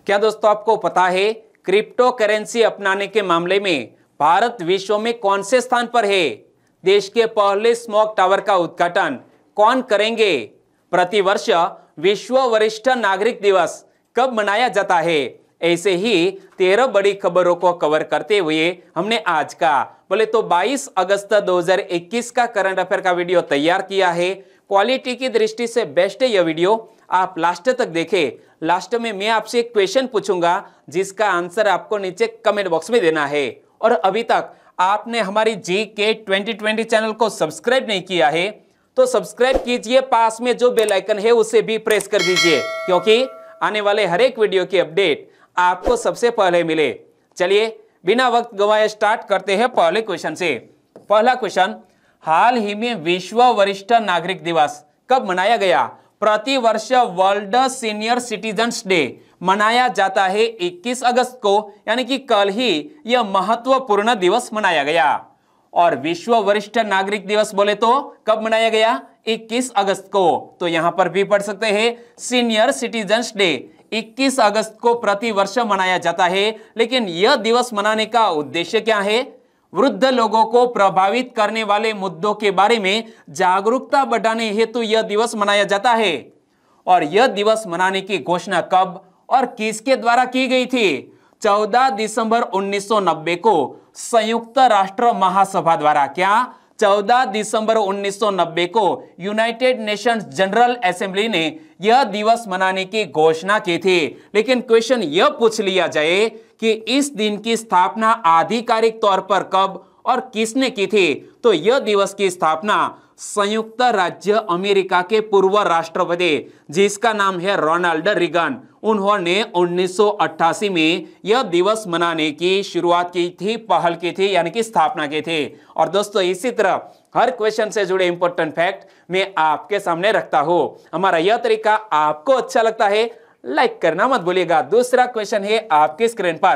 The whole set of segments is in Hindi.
क्या दोस्तों आपको पता है क्रिप्टो करेंसी अपनाने के मामले में भारत विश्व में कौन से स्थान पर है? देश के पहले स्मॉग टावर का उद्घाटन कौन करेंगे? प्रतिवर्ष विश्व वरिष्ठ नागरिक दिवस कब मनाया जाता है? ऐसे ही 13 बड़ी खबरों को कवर करते हुए हमने आज का बोले तो 22 अगस्त 2021 का करंट अफेयर का वीडियो तैयार किया है। क्वालिटी की दृष्टि से बेस्ट है यह वीडियो, आप लास्ट तक देखें। लास्ट में मैं आपसे एक क्वेश्चन पूछूंगा जिसका आंसर आपको नीचे कमेंट बॉक्स में देना है। और अभी तक आपने हमारी GK 2020 चैनल को सब्सक्राइब नहीं किया है तो सब्सक्राइब कीजिए, पास में जो बेल आइकन है उसे भी प्रेस कर दीजिए, क्योंकि आने वाले हर एक वीडियो की अपडेट आपको सबसे पहले मिले। चलिए बिना वक्त गवाए स्टार्ट करते हैं पहले क्वेश्चन से। पहला क्वेश्चन, हाल ही में विश्व वरिष्ठ नागरिक दिवस कब मनाया गया? प्रतिवर्ष वर्ल्ड सीनियर सिटीजन्स डे मनाया जाता है 21 अगस्त को, यानी कि कल ही यह महत्वपूर्ण दिवस मनाया गया। और विश्व वरिष्ठ नागरिक दिवस बोले तो कब मनाया गया? 21 अगस्त को। तो यहां पर भी पढ़ सकते हैं सीनियर सिटीजन्स डे 21 अगस्त को प्रतिवर्ष मनाया जाता है। लेकिन यह दिवस मनाने का उद्देश्य क्या है? वृद्ध लोगों को प्रभावित करने वाले मुद्दों के बारे में जागरूकता बढ़ाने हेतु यह दिवस मनाया जाता है। और यह दिवस मनाने की घोषणा कब और किसके द्वारा की गई थी? 14 दिसंबर 1990 को संयुक्त राष्ट्र महासभा द्वारा। क्या? 14 दिसंबर 1990 को यूनाइटेड नेशंस जनरल असेंबली ने यह दिवस मनाने की घोषणा की थी। लेकिन क्वेश्चन यह पूछ लिया जाए कि इस दिन की स्थापना आधिकारिक तौर पर कब और किसने की थी, तो यह दिवस की स्थापना संयुक्त राज्य अमेरिका के पूर्व राष्ट्रपति जिसका नाम है रोनाल्ड रीगन, उन्होंने 1988 में यह दिवस मनाने की शुरुआत की थी, पहल की थी, यानी कि स्थापना की थी। और दोस्तों इसी तरह हर क्वेश्चन से जुड़े इंपॉर्टेंट फैक्ट मैं आपके सामने रखता हूं। हमारा यह तरीका आपको अच्छा लगता है, लाइक करना मत भूलिएगा। दूसरा क्वेश्चन है आपके स्क्रीन पर,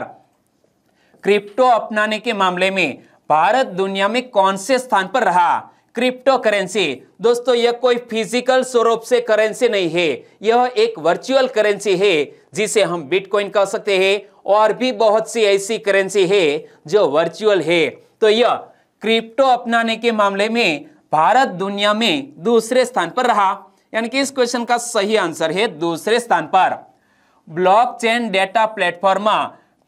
क्रिप्टो अपनाने के मामले में भारत दुनिया में कौन से स्थान पर रहा? क्रिप्टो करेंसी दोस्तों यह कोई फिजिकल स्वरूप से करेंसी नहीं है, यह एक वर्चुअल करेंसी है जिसे हम बिटकॉइन कह सकते हैं, और भी बहुत सी ऐसी करेंसी है जो वर्चुअल है। तो यह क्रिप्टो अपनाने के मामले में भारत दुनिया में दूसरे स्थान पर रहा, यानी कि इस क्वेश्चन का सही आंसर है दूसरे स्थान पर। ब्लॉकचेन डेटा प्लेटफॉर्म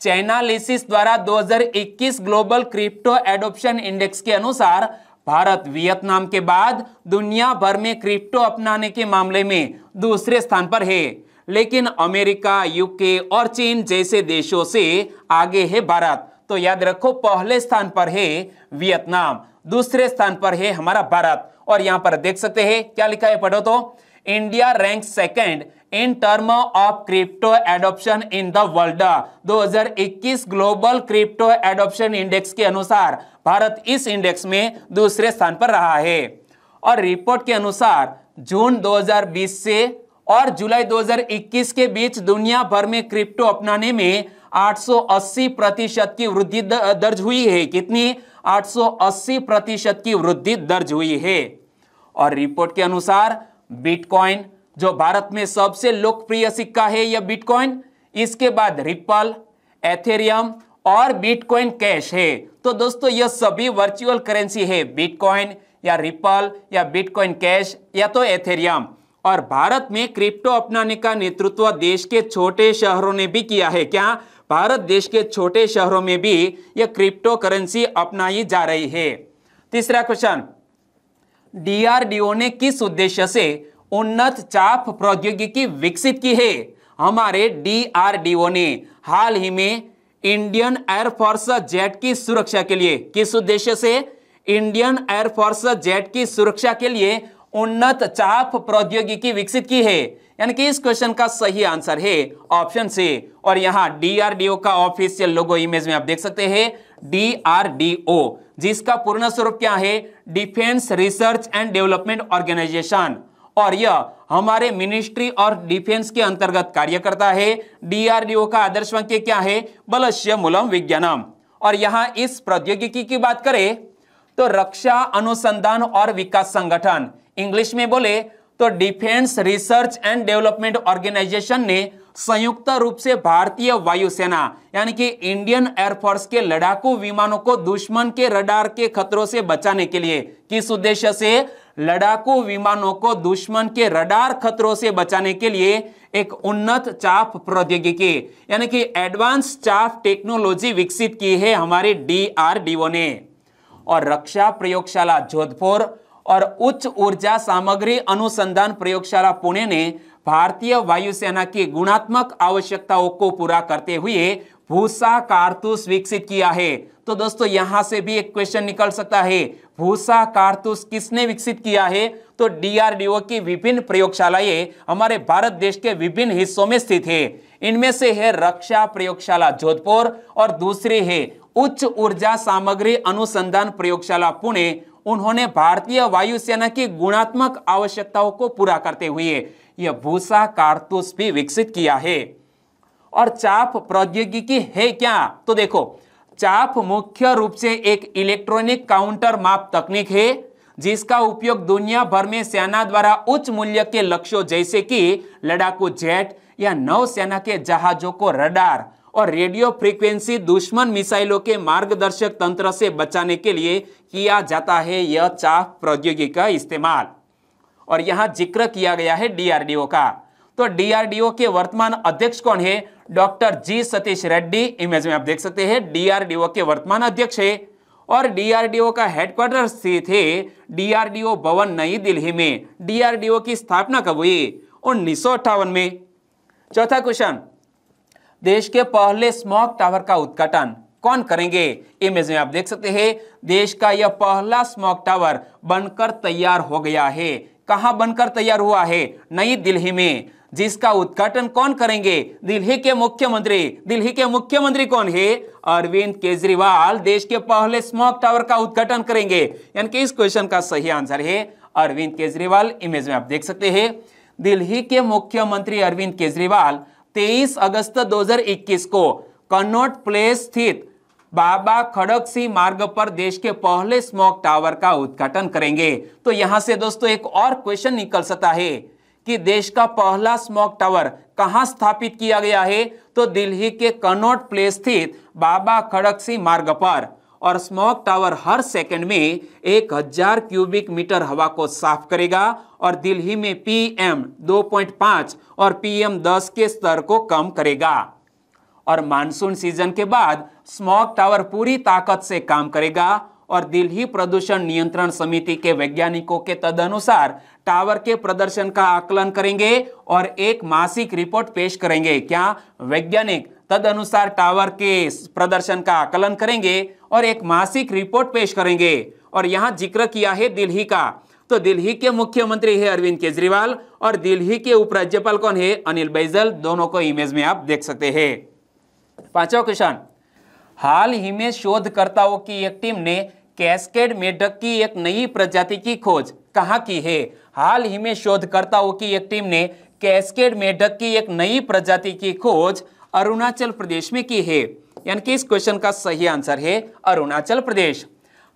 चाइनालिसिस द्वारा 2021 ग्लोबल क्रिप्टो एडॉप्शन इंडेक्स के अनुसार भारत वियतनाम के बाद दुनिया भर में क्रिप्टो अपनाने के मामले में दूसरे स्थान पर है। लेकिन अमेरिका, यूके और चीन जैसे देशों से आगे है भारत। तो याद रखो, पहले स्थान पर है वियतनाम, दूसरे स्थान पर है हमारा भारत। और यहां पर देख सकते हैं क्या लिखा है, पढ़ो तो, India rank second in term of crypto adoption in the world. 2021 global crypto adoption index के अनुसार भारत इस इंडेक्स में दूसरे स्थान पर रहा है। और रिपोर्ट के अनुसार जून 2020 से और जुलाई 2021 के बीच दुनिया भर में क्रिप्टो अपनाने में 880% की वृद्धि दर्ज हुई है। कितनी? 880% की वृद्धि दर्ज हुई है। और रिपोर्ट के अनुसार बिटकॉइन जो भारत में सबसे लोकप्रिय सिक्का है यह बिटकॉइन, इसके बाद रिपल, एथेरियम और बिटकॉइन कैश है। तो दोस्तों यह सभी वर्चुअल करेंसी है, बिटकॉइन या रिपल या बिटकॉइन कैश या तो एथेरियम। और भारत में क्रिप्टो अपनाने का नेतृत्व देश के छोटे शहरों ने भी किया है। क्या? भारत देश के छोटे शहरों में भी यह क्रिप्टो करेंसी अपनाई जा रही है। तीसरा क्वेश्चन, DRDO ने किस उद्देश्य से उन्नत चाप प्रौद्योगिकी विकसित की है? हमारे DRDO ने हाल ही में इंडियन एयरफोर्स जेट की सुरक्षा के लिए, किस उद्देश्य से? इंडियन एयरफोर्स जेट की सुरक्षा के लिए उन्नत चाप प्रौद्योगिकी विकसित की है, यानी कि इस क्वेश्चन का सही आंसर है ऑप्शन सी। और यहां DRDO का ऑफिशियल लोगो इमेज में आप देख सकते हैं DRDO, जिसका पूर्ण स्वरूप क्या है? Defence research and development organisation. और यह हमारे मिनिस्ट्री और डिफेंस के अंतर्गत कार्य करता है। DRDO का आदर्श वाक्य क्या है? बलस्य मूलम विज्ञानम। और यहां इस प्रौद्योगिकी की बात करें तो रक्षा अनुसंधान और विकास संगठन, इंग्लिश में बोले तो defence research and development organisation ने संयुक्त रूप से भारतीय वायुसेना यानी कि इंडियन एयरफोर्स के लड़ाकू विमानों को दुश्मन के रडार के खतरों से बचाने के लिए, किस उद्देश्य से? लड़ाकू विमानों को दुश्मन के रडार खतरों से बचाने के लिए एक उन्नत चाप प्रौद्योगिकी यानी कि एडवांस चाप टेक्नोलॉजी विकसित की है हमारे DRDO ने। और रक्षा प्रयोगशाला जोधपुर और उच्च ऊर्जा सामग्री अनुसंधान प्रयोगशाला पुणे ने भारतीय वायुसेना की गुणात्मक आवश्यकताओं को पूरा करते हुए भूसा कारतूस विकसित किया है। तो दोस्तों यहां से भी एक क्वेश्चन निकल सकता है, भूसा कारतूस किसने विकसित किया है? तो DRDO की विभिन्न प्रयोगशालाएं हमारे भारत देश के विभिन्न हिस्सों में स्थित है। इनमें से है रक्षा प्रयोगशाला जोधपुर और दूसरी है उच्च ऊर्जा सामग्री अनुसंधान प्रयोगशाला पुणे। उन्होंने भारतीय वायुसेना की गुणात्मक आवश्यकताओं को पूरा करते हुए यह भूसा कारतूस भी विकसित किया है। और चाप प्रौद्योगिकी है क्या? तो देखो, चाप मुख्य रूप से एक इलेक्ट्रॉनिक काउंटर माप तकनीक है जिसका उपयोग दुनिया भर में सेना द्वारा उच्च मूल्य के लक्ष्यों जैसे कि लड़ाकू जेट या नौसेना के जहाजों को रडार और रेडियो फ्रीक्वेंसी दुश्मन मिसाइलों के मार्गदर्शक तंत्र से बचाने के लिए किया जाता है यह चाप प्रौद्योगिकी का इस्तेमाल। और यहां जिक्र किया गया है DRDO का। तो DRDO के वर्तमान अध्यक्ष कौन है? डॉक्टर जी सतीश रेड्डी। इमेज में आप देख सकते हैं DRDO के वर्तमान अध्यक्ष है। और DRDO का हेडक्वार्टर स्थित है DRDO भवन नई दिल्ली में। DRDO की स्थापना कब हुई? 1958 में। चौथा क्वेश्चन, देश के पहले स्मोक टावर का उद्घाटन कौन करेंगे? इमेज में आप देख सकते हैं देश का यह पहला स्मोक टावर बनकर तैयार हो गया है। कहां बनकर तैयार हुआ है? नई दिल्ली में। जिसका उद्घाटन कौन करेंगे? दिल्ली के मुख्यमंत्री। दिल्ली के मुख्यमंत्री कौन है? अरविंद केजरीवाल देश के पहले स्मोक टावर का उद्घाटन करेंगे। यानी कि इस क्वेश्चन का सही आंसर है अरविंद केजरीवाल। इमेज में आप देख सकते हैं दिल्ली के मुख्यमंत्री अरविंद केजरीवाल 23 अगस्त 2021 को कनॉट प्लेस स्थित बाबा खड़क सिंह मार्ग पर देश के पहले स्मोक टावर का उद्घाटन करेंगे। तो यहां से दोस्तों एक और क्वेश्चन निकल सकता है कि देश का पहला स्मोक टावर कहां स्थापित किया गया है? तो दिल्ली के कनॉट प्लेस स्थित बाबा खड़क सिंह मार्ग पर। और स्मोक टावर हर सेकंड में 1000 क्यूबिक मीटर हवा को साफ करेगा और दिल्ली में PM 2.5 और PM 10 के स्तर को कम करेगा। और मानसून सीजन के बाद स्मोक टावर पूरी ताकत से काम करेगा और दिल्ली प्रदूषण नियंत्रण समिति के वैज्ञानिकों के तदनुसार टावर के प्रदर्शन का आकलन करेंगे और एक मासिक रिपोर्ट पेश करेंगे। क्या? वैज्ञानिक तदनुसार टावर के प्रदर्शन का आकलन करेंगे और एक मासिक रिपोर्ट पेश करेंगे। और यहां जिक्र किया है दिल्ली का। तो दिल्ली के मुख्यमंत्री है अरविंद केजरीवाल और दिल्ली के उपराज्यपाल कौन है? अनिल बैजल। दोनों को इमेज में आप देख सकते हैं। पांचवा क्वेश्चन, हाल ही में शोधकर्ताओं की एक टीम ने कैस्केड मेढक की एक नई प्रजाति की खोज कहां की है? हाल ही में शोधकर्ताओं की एक टीम ने कैस्केड मेढक की एक नई प्रजाति की खोज अरुणाचल प्रदेश में की है। यानी कि इस क्वेश्चन का सही आंसर है अरुणाचल प्रदेश।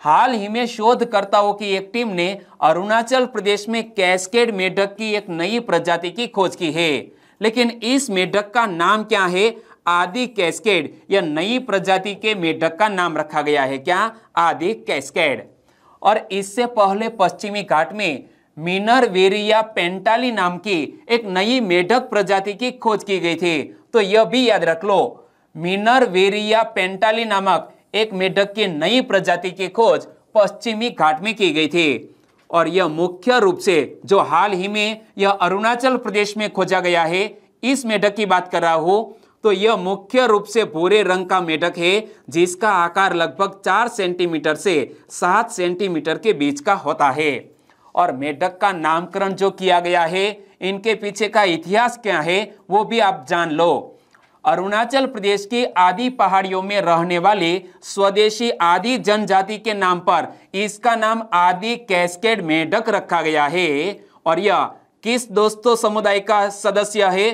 हाल ही में शोधकर्ताओं की एक टीम ने अरुणाचल प्रदेश में कैस्केड मेढक की एक नई प्रजाति की खोज की है। लेकिन इस मेढक का नाम क्या है? आदि कैस्केड। यह नई प्रजाति के मेढक का नाम रखा गया है। क्या? आदि कैस्केड। और इससे पहले पश्चिमी घाट में मिनरवेरिया पेंटाली नाम की एक नई मेढक प्रजाति की खोज की गई थी। तो यह भी याद रख लो, मिनरवेरिया पेंटाली नामक एक मेढक की नई प्रजाति की खोज पश्चिमी घाट में की गई थी। और यह मुख्य रूप से जो हाल ही में यह अरुणाचल प्रदेश में खोजा गया है, इस मेढक की बात कर रहा हूं। तो यह मुख्य रूप से भूरे रंग का मेढक है जिसका आकार लगभग 4 सेंटीमीटर से 7 सेंटीमीटर के बीच का होता है। और मेढक का नामकरण जो किया गया है, इनके पीछे का इतिहास क्या है वो भी आप जान लो। अरुणाचल प्रदेश की आदि पहाड़ियों में रहने वाली स्वदेशी आदि जनजाति के नाम पर इसका नाम आदि कैस्केड मेढक रखा गया है। और यह किस दोस्तों समुदाय का सदस्य है?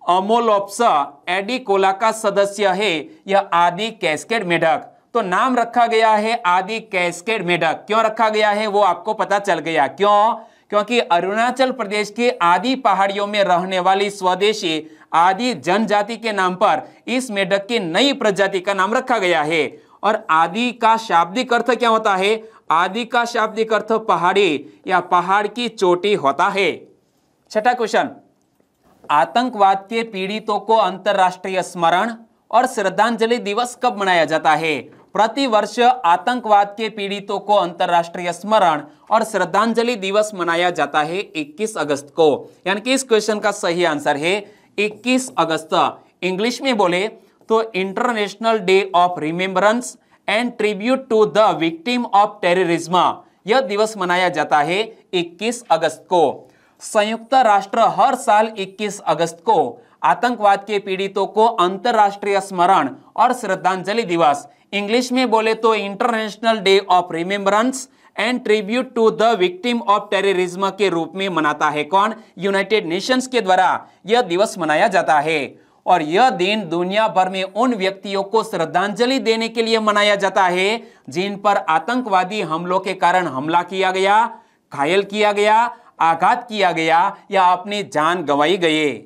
अमोलोप्सा एडिकोला का सदस्य है यह आदि कैस्केड मेढक। तो नाम रखा गया है आदि कैस्केड मेढक। क्यों रखा गया है वो आपको पता चल गया। क्यों? क्योंकि अरुणाचल प्रदेश के आदि पहाड़ियों में रहने वाली स्वदेशी आदि जनजाति के नाम पर इस मेढक की नई प्रजाति का नाम रखा गया है। और आदि का शाब्दिक अर्थ क्या होता है? आदि का शाब्दिक अर्थ पहाड़ी या पहाड़ की चोटी होता है। छठा क्वेश्चन, आतंकवाद के पीड़ितों को अंतर्राष्ट्रीय स्मरण और श्रद्धांजलि दिवस कब मनाया जाता है? प्रतिवर्ष आतंकवाद के पीड़ितों को अंतर्राष्ट्रीय स्मरण और श्रद्धांजलि दिवस मनाया जाता है 21 अगस्त को। यानी कि इस क्वेश्चन का सही आंसर है 21 अगस्त। इंग्लिश में बोले तो international day of remembrance and tribute to the victim of terrorism. यह दिवस मनाया जाता है 21 अगस्त को। संयुक्त राष्ट्र हर साल 21 अगस्त को आतंकवाद के पीड़ितों को अंतर्राष्ट्रीय स्मरण और श्रद्धांजलि दिवस, इंग्लिश में बोले तो international day of remembrance and tribute to the victim of terrorism के रूप में मनाता है। कौन? यूनाइटेड नेशंस के द्वारा यह दिवस मनाया जाता है। और यह दिन दुनिया भर में उन व्यक्तियों को श्रद्धांजलि देने के लिए मनाया जाता है जिन पर आतंकवादी हमलों के कारण हमला किया गया, घायल किया गया, आघात किया गया या अपनी जान गंवाई गए।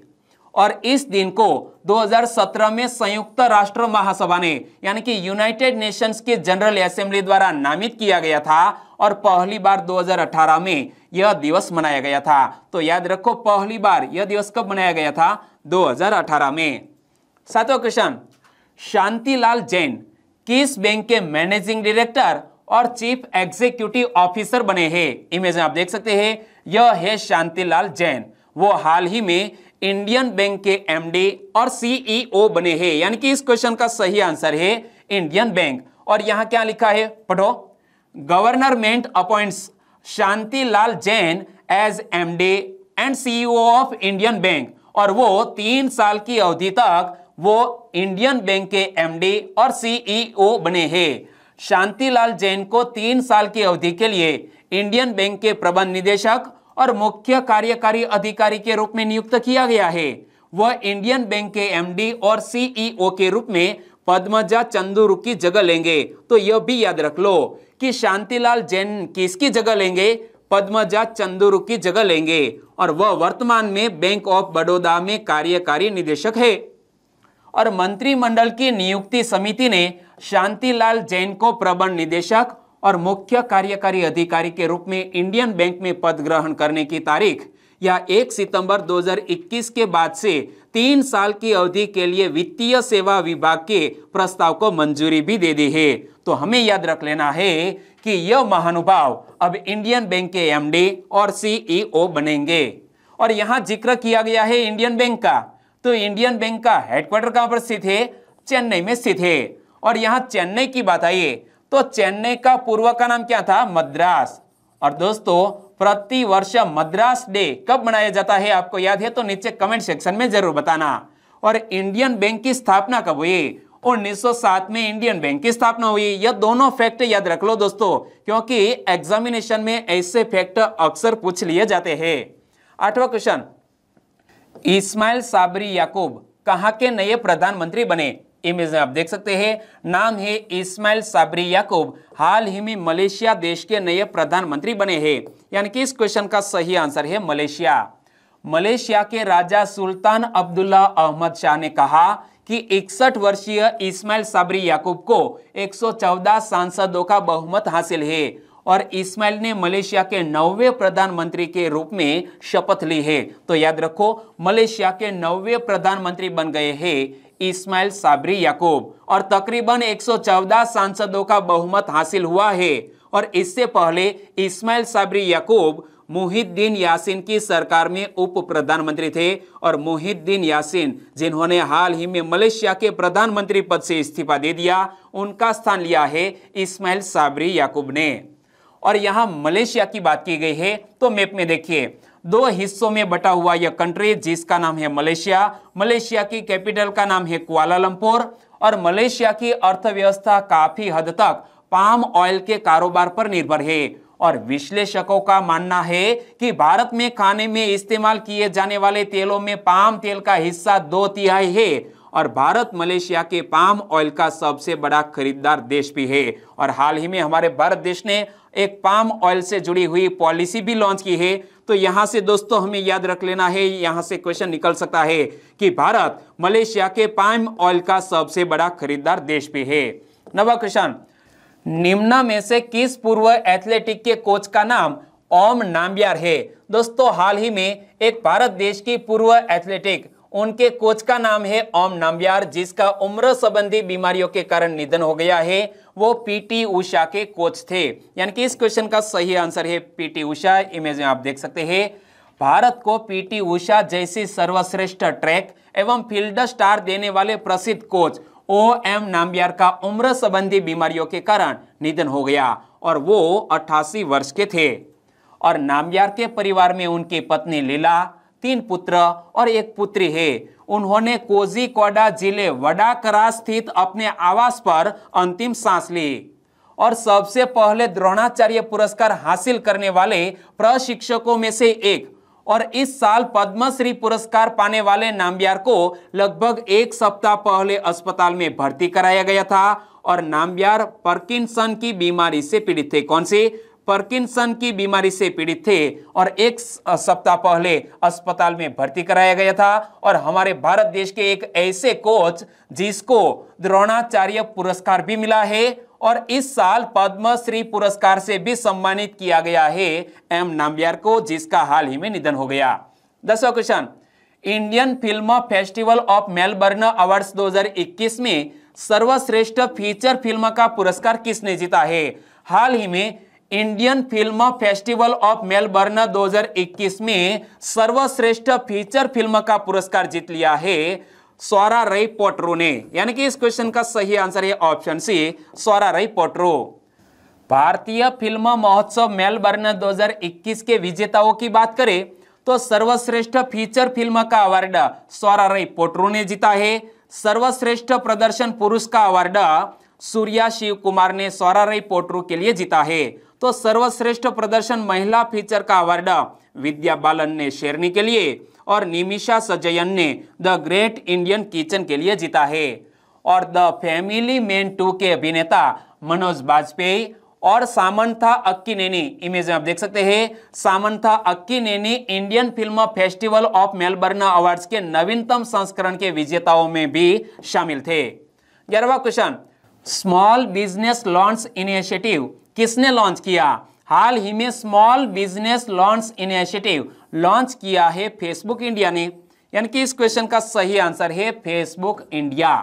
और इस दिन को 2017 में संयुक्त राष्ट्र महासभा ने यानी कि यूनाइटेड नेशंस के जनरल असेंबली द्वारा नामित किया गया था और पहली बार 2018 में यह दिवस मनाया गया था। तो याद रखो, पहली बार यह दिवस कब मनाया गया था? 2018 में। सातवां क्वेश्चन, शांतिलाल जैन किस बैंक के मैनेजिंग डायरेक्टर और चीफ एग्जीक्यूटिव ऑफिसर बने हैं? इमेज में आप देख सकते हैं, यह है शांतिलाल जैन। वो हाल ही में इंडियन बैंक के एमडी और सीईओ बने हैं। यानी कि इस क्वेश्चन का सही आंसर है इंडियन बैंक। और यहां क्या लिखा है पढ़ो, government appoints Shantilal Jain as MD and CEO of Indian bank. और वो 3 साल की अवधि तक वो इंडियन बैंक के एमडी और सीईओ बने हैं। शांतिलाल जैन को 3 साल की अवधि के लिए इंडियन बैंक के प्रबंध निदेशक और मुख्य कार्यकारी अधिकारी के रूप में नियुक्त किया गया है। वह इंडियन बैंक के एमडी और सीईओ के रूप में पद्मजा चंद्रू की जगह लेंगे। तो यह भी याद रख लो कि शांतिलाल जैन किसकी जगह लेंगे? पद्मजा चंद्रू की जगह लेंगे। और वह वर्तमान में बैंक ऑफ बड़ौदा में कार्यकारी निदेशक है। और मंत्रिमंडल की नियुक्ति समिति ने शांतिलाल जैन को प्रबंध निदेशक और मुख्य कार्यकारी अधिकारी के रूप में इंडियन बैंक में पद ग्रहण करने की तारीख या 1 सितंबर 2021 के बाद से 3 साल की अवधि के लिए वित्तीय सेवा विभाग के प्रस्ताव को मंजूरी भी दे दी है। तो हमें याद रख लेना है कि यह महानुभाव अब इंडियन बैंक के एमडी और सीईओ बनेंगे। और यहां जिक्र किया गया है इंडियन बैंक का, तो इंडियन बैंक का हेडक्वार्टर कहां पर स्थित है? चेन्नई में स्थित है। और यहां चेन्नई की बात आई तो चेन्नई का पूर्व का नाम क्या था? मद्रास। और दोस्तों, प्रति वर्ष मद्रास डे कब मनाया जाता है? आपको याद है तो नीचे कमेंट सेक्शन में जरूर बताना। और इंडियन बैंक की स्थापना कब हुई? 1907 में इंडियन बैंक की स्थापना हुई। यह दोनों फैक्ट याद रख लो दोस्तों, क्योंकि एग्जामिनेशन में ऐसे फैक्ट अक्सर पूछ लिए जाते हैं। 8वां क्वेश्चन, इस्माइल साबरी याकूब कहां के नए प्रधानमंत्री बने? इमेज में आप देख सकते हैं, नाम है इस्माइल साबरी याकूब, हाल ही में मलेशिया देश के नए प्रधानमंत्री बने हैं। यानी कि इस क्वेश्चन का सही आंसर है मलेशिया। मलेशिया के राजा सुल्तान अब्दुल्ला अहमद शाह ने कहा कि 61 वर्षीय इस्माइल साबरी याकूब को 114 सांसदों का बहुमत हासिल है। और इस्माइल ने मलेशिया के 9वें प्रधानमंत्री के रूप में शपथ ली है। तो याद रखो, मलेशिया के 9वें प्रधानमंत्री बन गए हैं इस्माइल साबरी याकूब। और तकरीबन 114 सांसदों का बहुमत हासिल हुआ है। और इससे पहले इस्माइल साबरी याकूब मुहिद्दीन यासीन की सरकार में उप प्रधानमंत्री थे। और मुहिद्दीन यासीन, जिन्होंने हाल ही में मलेशिया के प्रधानमंत्री पद से इस्तीफा दे दिया, उनका स्थान लिया है इस्माइल साबरी याकूब ने। और यहां मलेशिया की बात की गई है तो मैप में देखिए, 2 हिस्सों में बटा हुआ यह कंट्री जिसका नाम है मलेशिया। मलेशिया की कैपिटल का नाम है कुआलालंपुर। और मलेशिया की अर्थव्यवस्था काफी हद तक पाम ऑयल के कारोबार पर निर्भर है। और विश्लेषकों का मानना है कि भारत में खाने में इस्तेमाल किए जाने वाले तेलों में पाम तेल का हिस्सा 2/3 है। और भारत मलेशिया के पाम ऑयल का सबसे बड़ा खरीदार देश भी है। और हाल ही में हमारे भारत देश ने एक पाम ऑयल से जुड़ी हुई पॉलिसी भी लॉन्च की है। तो यहां से दोस्तों हमें याद रख लेना है, यहां से क्वेश्चन निकल सकता है कि भारत मलेशिया के पाम ऑयल का सबसे बड़ा खरीदार देश भी है। नवा क्वेश्चन, निम्न में से किस पूर्व एथलेटिक के कोच का नाम ओम नाम्बियार है? दोस्तों हाल ही में एक भारत देश की पूर्व एथलेटिक, उनके कोच का नाम है ओम नाम्बियार, जिसका उम्र संबंधी बीमारियों के कारण निधन हो गया है। वो पीटी उषा के कोच थे। यानी कि इस क्वेश्चन का सही आंसर है पीटी उषा। इमेज में आप देख सकते हैं। भारत को पीटी उषा जैसी सर्वश्रेष्ठ ट्रैक एवं फील्ड स्टार देने वाले प्रसिद्ध कोच ओ एम नाम्बियार का उम्र संबंधी बीमारियों के कारण निधन हो गया और वो 88 वर्ष के थे। और नाम्बियार के परिवार में उनकी पत्नी लीला, 3 पुत्र और 1 पुत्री है। उन्होंने कोझिकोड जिले वडाकरा स्थित अपने आवास पर अंतिम सांस ली और सबसे पहले द्रोणाचार्य पुरस्कार हासिल करने वाले प्रशिक्षकों में से एक। और इस साल पद्मश्री पुरस्कार पाने वाले नाम्बियार को लगभग 1 सप्ताह पहले अस्पताल में भर्ती कराया गया था। और नाम्बियार पार्किंसन की बीमारी से पीड़ित थे। कौन सी? पार्किंसन की बीमारी से पीड़ित थे और 1 सप्ताह पहले अस्पताल में भर्ती कराया गया था। और हमारे भारत देश के एक ऐसे कोच जिसको द्रोणाचार्य पुरस्कार भी मिला है और इस साल पद्मश्री पुरस्कार से भी सम्मानित किया गया है एम नाम्बियार को, जिसका हाल ही में निधन हो गया। 10वां question, Indian film festival of Melbourne awards 2021 में सर्वश्रेष्ठ फीचर फिल्म का पुरस्कार किसने जीता है? हाल ही में Indian film festival of Melbourne 2021 में सर्वश्रेष्ठ फीचर फिल्म का पुरस्कार जीत लिया है स्वरा रई पोट्रो ने। यानी कि इस क्वेश्चन का सही आंसर है ऑप्शन सी, स्वरा रई पोट्रो। भारतीय फिल्म महोत्सव मेलबर्न 2021 के विजेताओं की बात करें तो सर्वश्रेष्ठ फीचर फिल्म का अवार्ड स्वरा रई पोट्रो ने जीता है। सर्वश्रेष्ठ प्रदर्शन पुरुष का अवार्ड सूर्या शिव कुमार ने स्वरा रई पोट्रो के लिए जीता है। तो सर्वश्रेष्ठ प्रदर्शन महिला फीचर का अवार्ड विद्या बालन ने शेरनी के लिए और निमिषा सजयन ने द ग्रेट इंडियन किचन के लिए जीता है। और द फैमिली मैन 2 के अभिनेता मनोज बाजपेयी और सामंथा अक्कीनेनी, इमेज में आप देख सकते हैं, Samantha Akkineni Indian film festival of Melbourne awards के नवीनतम संस्करण के विजेताओं में भी शामिल थे। 11वां question, small business launch initiative किसने लॉन्च किया? हाल ही में small business launch initiative launch किया है फेसबुक इंडिया ने। यानी कि इस क्वेश्चन का सही आंसर है फेसबुक इंडिया।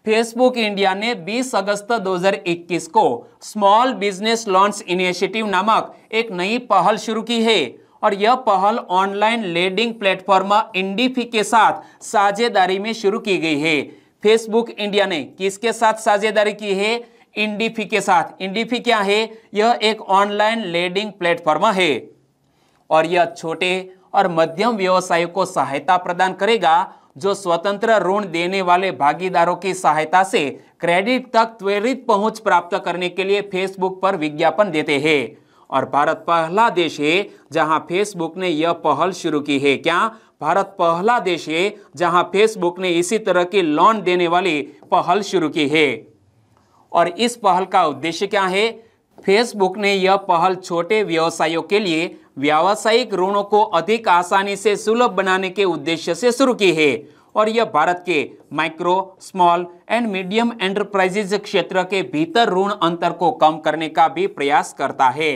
फेसबुक इंडिया ने 20 अगस्त 2021 को स्मॉल बिजनेस लॉन्च इनिशिएटिव नामक एक नई पहल शुरू की है। और यह पहल ऑनलाइन लेडिंग प्लेटफॉर्म इंडीफी के साथ साझेदारी में शुरू की गई है। फेसबुक इंडिया ने किसके साथ साझेदारी की है? इंडीफी के साथ। इंडीफी क्या है? यह एक ऑनलाइन लेडिंग प्लेटफॉर्म है और यह छोटे और मध्यम व्यवसायों को सहायता प्रदान करेगा जो स्वतंत्र ऋण देने वाले भागीदारों की सहायता से क्रेडिट तक त्वरित पहुंच प्राप्त करने के लिए फेसबुक पर विज्ञापन देते हैं। और भारत पहला देश है जहां फेसबुक ने यह पहल शुरू की है। क्या? भारत पहला देश है जहां फेसबुक ने इसी तरह की लोन देने वाली पहल शुरू की है। और इस पहल का उद्देश्य क्या है? फेसबुक ने यह पहल छोटे व्यवसायों के लिए व्यावसायिक ऋणों को अधिक आसानी से सुलभ बनाने के उद्देश्य से शुरू की है। और यह भारत के micro, small and medium enterprises क्षेत्र के भीतर ऋण अंतर को कम करने का भी प्रयास करता है।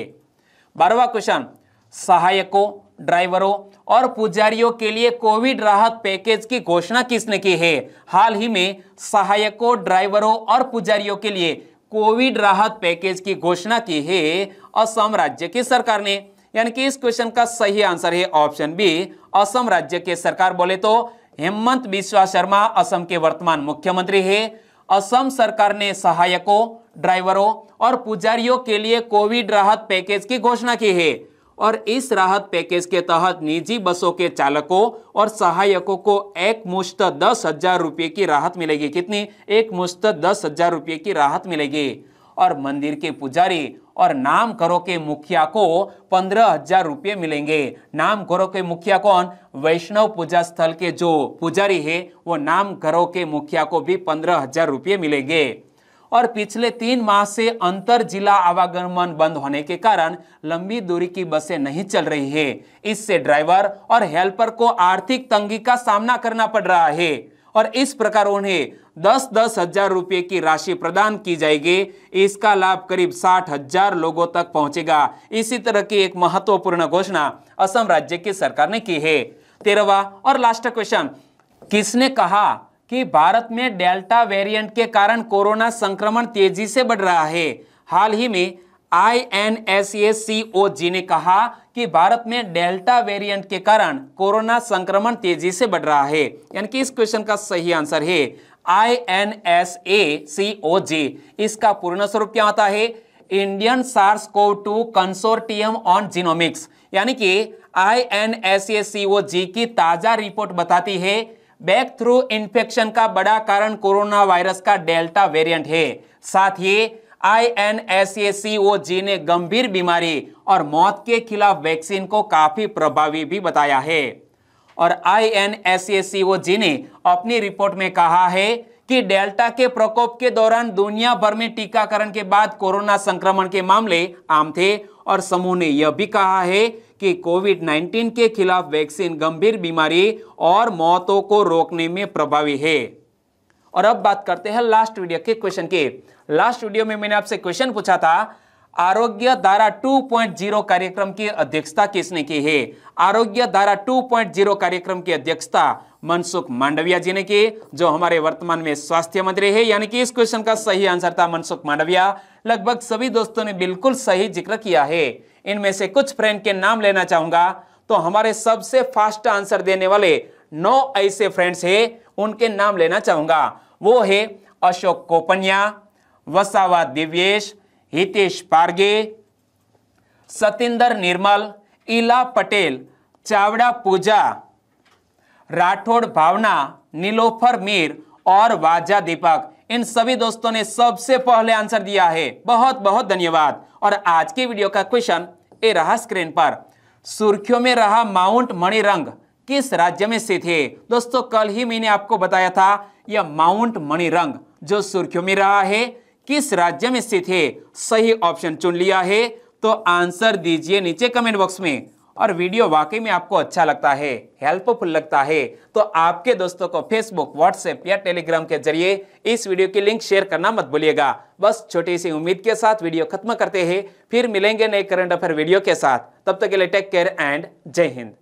12वां क्वेश्चन, सहायकों, ड्राइवरों और पुजारियों के लिए कोविड राहत पैकेज की घोषणा किसने की है? हाल ही में सहायकों, ड्राइवरों और पुजारियों के लिए कोविड राहत पैकेज की घोषणा की है असम राज्य की सरकार ने। यानी कि इस क्वेश्चन का सही आंसर है ऑप्शन बी, असम राज्य के सरकार। बोले तो हेमंत बिस्वा शर्मा असम के वर्तमान मुख्यमंत्री है। असम सरकार ने सहायकों, ड्राइवरों और पुजारियों के लिए कोविड राहत पैकेज की घोषणा की है। और इस राहत पैकेज के तहत निजी बसों के चालकों और सहायकों को एक मुश्त 10,000 रुपये की राहत मिलेगी। कितनी? एक मुश्त 10,000 रुपये की राहत मिलेगी। और मंदिर के पुजारी और नामकरों के मुखिया को 15,000 रुपये मिलेंगे। नामकरों के मुखिया कौन? वैष्णव पूजा स्थल के जो पुजारी है वो नामकरों के मुखिया को भी 15,000 रुपये मिलेंगे। और पिछले 3 माह से अंतर जिला आवागमन बंद होने के कारण लंबी दूरी की बसें नहीं चल रही है। इससे ड्राइवर और हेल्पर को आर्थिक तंगी का सामना करना पड़ रहा है और इस प्रकार उन्हें 10-10 हजार रुपये की राशि प्रदान की जाएगी। इसका लाभ करीब 60,000 लोगों तक पहुंचेगा। इसी तरह की एक महत्वपूर्ण घोषणा असम राज्य की सरकार ने की है। 13वां और लास्ट क्वेश्चन, किसने कहा कि भारत में डेल्टा वेरिएंट के कारण कोरोना संक्रमण तेजी से बढ़ रहा है? हाल ही में INSACOG ने कहा कि भारत में डेल्टा वेरिएंट के कारण कोरोना संक्रमण तेजी से बढ़ रहा है। यानी कि इस क्वेश्चन का सही आंसर है INSACOG। इसका पूर्ण स्वरूप क्या होता है? Indian SARS-CoV-2 consortium on genomics. यानी कि INSACOG की ताजा रिपोर्ट बताती है बैक थ्रू इन्फेक्शन का बड़ा कारण कोरोना वायरस का डेल्टा वेरिएंट है। साथ ही INSACOG ने गंभीर बीमारी और मौत के खिलाफ वैक्सीन को काफी प्रभावी भी बताया है। और INSACOG ने अपनी रिपोर्ट में कहा है कि डेल्टा के प्रकोप के दौरान दुनिया भर में टीकाकरण के बाद कोरोना संक्रमण के मामले आम थे और समूह ने यह भी कहा है कि कोविड-19 के खिलाफ वैक्सीन गंभीर बीमारी और मौतों को रोकने में प्रभावी है। और अब बात करते हैं लास्ट वीडियो के क्वेश्चन के। लास्ट वीडियो में मैंने आपसे क्वेश्चन पूछा था, आरोग्य धारा 2.0 कार्यक्रम की अध्यक्षता किसने की है? आरोग्य धारा 2.0 कार्यक्रम की अध्यक्षता मनसुख मांडविया जी ने की, जो हमारे वर्तमान में स्वास्थ्य मंत्री है। यानी कि इस क्वेश्चन का सही आंसर था मनसुख मांडविया। लगभग सभी दोस्तों ने बिल्कुल सही जिक्र किया है। इनमें से कुछ फ्रेंड के नाम लेना चाहूंगा, तो हमारे सबसे फास्ट आंसर देने वाले 9 ऐसे फ्रेंड्स हैं, उनके नाम लेना चाहूंगा। वो है अशोक कोपनिया, वसावा दिव्येश, हितेश पारगे, सतिंदर निर्मल, इला पटेल, चावड़ा पूजा, राठौड़ भावना, नीलोफर मीर और वाजा दीपक। इन सभी दोस्तों ने सबसे पहले आंसर दिया है। बहुत बहुत धन्यवाद। और आज की वीडियो का क्वेश्चन ये रहा स्क्रीन पर। सुर्खियों में रहा माउंट मणिरंग किस राज्य में स्थित है? दोस्तों कल ही मैंने आपको बताया था यह माउंट मणिरंग जो सुर्खियों में रहा है किस राज्य में स्थित है। सही ऑप्शन चुन लिया है तो आंसर दीजिए नीचे कमेंट बॉक्स में। और वीडियो वाकई में आपको अच्छा लगता है, हेल्पफुल लगता है, तो आपके दोस्तों को फेसबुक, व्हाट्सएप या टेलीग्राम के जरिए इस वीडियो की लिंक शेयर करना मत भूलिएगा। बस छोटी सी उम्मीद के साथ वीडियो खत्म करते हैं, फिर मिलेंगे नए करंट अफेयर वीडियो के साथ। तब तक के लिए टेक केयर एंड जय हिंद।